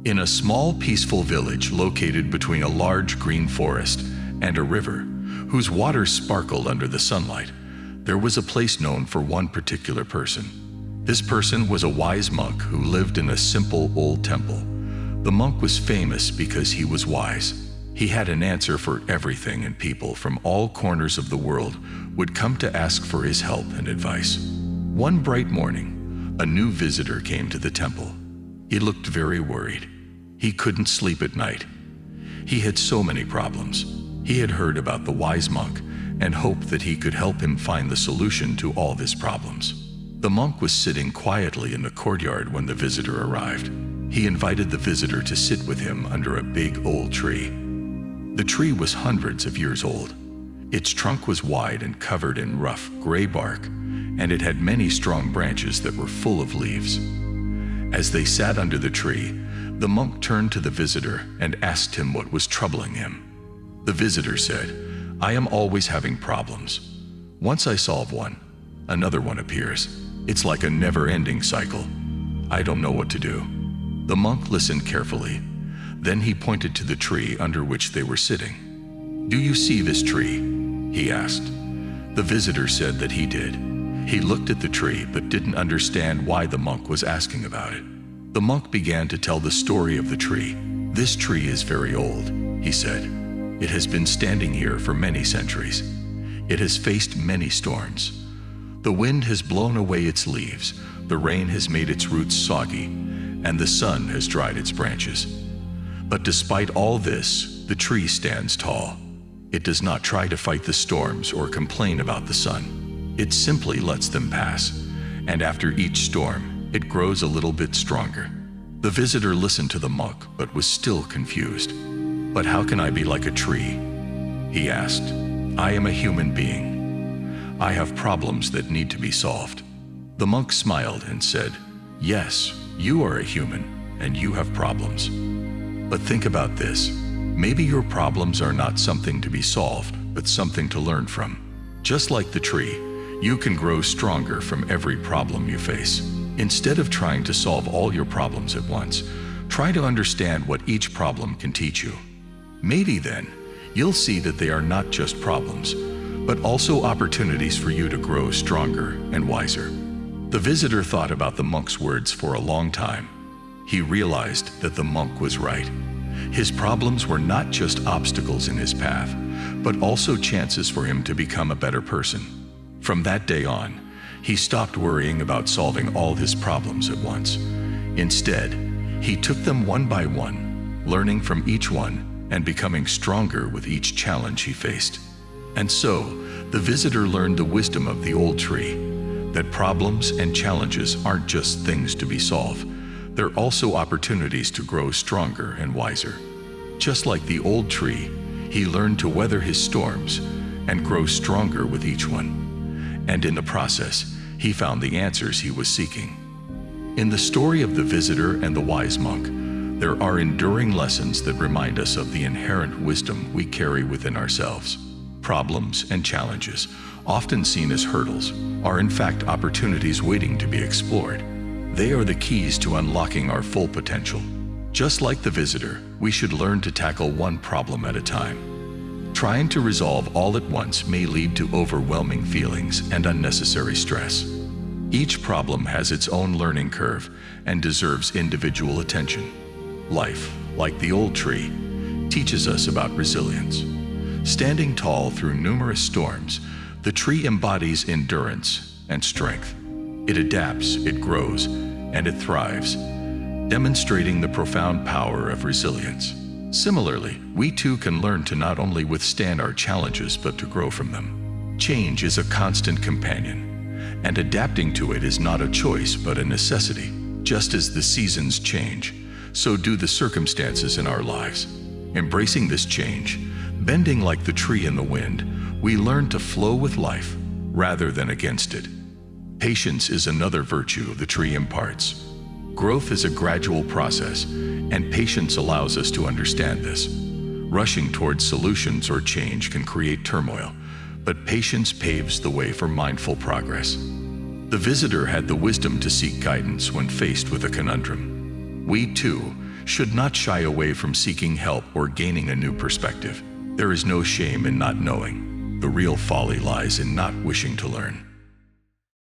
In a small, peaceful village located between a large green forest and a river, whose waters sparkled under the sunlight, there was a place known for one particular person. This person was a wise monk who lived in a simple old temple. The monk was famous because he was wise. He had an answer for everything, and people from all corners of the world would come to ask for his help and advice. One bright morning, a new visitor came to the temple. He looked very worried. He couldn't sleep at night. He had so many problems. He had heard about the wise monk and hoped that he could help him find the solution to all of his problems. The monk was sitting quietly in the courtyard when the visitor arrived. He invited the visitor to sit with him under a big old tree. The tree was hundreds of years old. Its trunk was wide and covered in rough, gray bark, and it had many strong branches that were full of leaves. As they sat under the tree, the monk turned to the visitor and asked him what was troubling him. The visitor said, "I am always having problems. Once I solve one, another one appears. It's like a never-ending cycle. I don't know what to do." The monk listened carefully. Then he pointed to the tree under which they were sitting. "Do you see this tree?" he asked. The visitor said that he did. He looked at the tree but didn't understand why the monk was asking about it. The monk began to tell the story of the tree. "This tree is very old," he said. "It has been standing here for many centuries. It has faced many storms. The wind has blown away its leaves, the rain has made its roots soggy, and the sun has dried its branches. But despite all this, the tree stands tall. It does not try to fight the storms or complain about the sun. It simply lets them pass, and after each storm, it grows a little bit stronger." The visitor listened to the monk but was still confused. "But how can I be like a tree?" he asked. "I am a human being. I have problems that need to be solved." The monk smiled and said, "Yes, you are a human and you have problems. But think about this. Maybe your problems are not something to be solved, but something to learn from. Just like the tree, you can grow stronger from every problem you face. Instead of trying to solve all your problems at once, try to understand what each problem can teach you. Maybe then, you'll see that they are not just problems, but also opportunities for you to grow stronger and wiser." The visitor thought about the monk's words for a long time. He realized that the monk was right. His problems were not just obstacles in his path, but also chances for him to become a better person. From that day on, he stopped worrying about solving all his problems at once. Instead, he took them one by one, learning from each one and becoming stronger with each challenge he faced. And so, the visitor learned the wisdom of the old tree, that problems and challenges aren't just things to be solved. They're also opportunities to grow stronger and wiser. Just like the old tree, he learned to weather his storms and grow stronger with each one. And in the process, he found the answers he was seeking. In the story of the visitor and the wise monk, there are enduring lessons that remind us of the inherent wisdom we carry within ourselves. Problems and challenges, often seen as hurdles, are in fact opportunities waiting to be explored. They are the keys to unlocking our full potential. Just like the visitor, we should learn to tackle one problem at a time. Trying to resolve all at once may lead to overwhelming feelings and unnecessary stress. Each problem has its own learning curve and deserves individual attention. Life, like the old tree, teaches us about resilience. Standing tall through numerous storms, the tree embodies endurance and strength. It adapts, it grows, and it thrives, demonstrating the profound power of resilience. Similarly, we too can learn to not only withstand our challenges but to grow from them. Change is a constant companion, and adapting to it is not a choice but a necessity. Just as the seasons change, so do the circumstances in our lives. Embracing this change, bending like the tree in the wind, we learn to flow with life rather than against it. Patience is another virtue the tree imparts. Growth is a gradual process, and patience allows us to understand this. Rushing towards solutions or change can create turmoil, but patience paves the way for mindful progress. The visitor had the wisdom to seek guidance when faced with a conundrum. We too should not shy away from seeking help or gaining a new perspective. There is no shame in not knowing. The real folly lies in not wishing to learn.